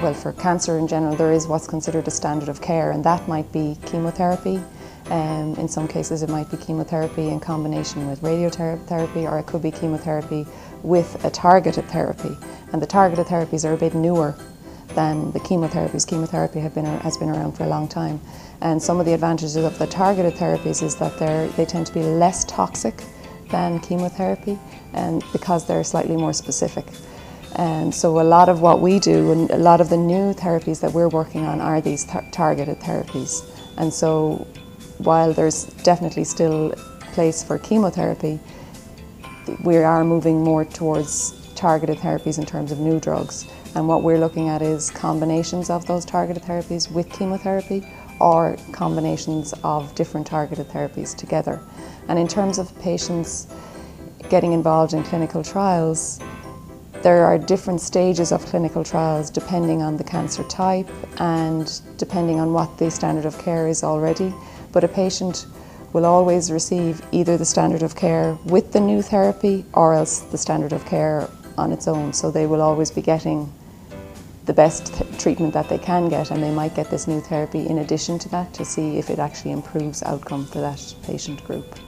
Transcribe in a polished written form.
well, for cancer in general, there is what's considered a standard of care, and that might be chemotherapy. In some cases it might be chemotherapy in combination with radiotherapy, or it could be chemotherapy with a targeted therapy. And the targeted therapies are a bit newer than the chemotherapies. Chemotherapy has been around for a long time. And some of the advantages of the targeted therapies is that they tend to be less toxic than chemotherapy, and because they're slightly more specific. And so a lot of what we do and a lot of the new therapies that we're working on are these targeted therapies. And so while there's definitely still place for chemotherapy, we are moving more towards targeted therapies in terms of new drugs. And what we're looking at is combinations of those targeted therapies with chemotherapy, or combinations of different targeted therapies together. And in terms of patients getting involved in clinical trials, there are different stages of clinical trials depending on the cancer type and depending on what the standard of care is already. But a patient will always receive either the standard of care with the new therapy or else the standard of care on its own. So they will always be getting the best treatment that they can get, and they might get this new therapy in addition to that to see if it actually improves outcome for that patient group.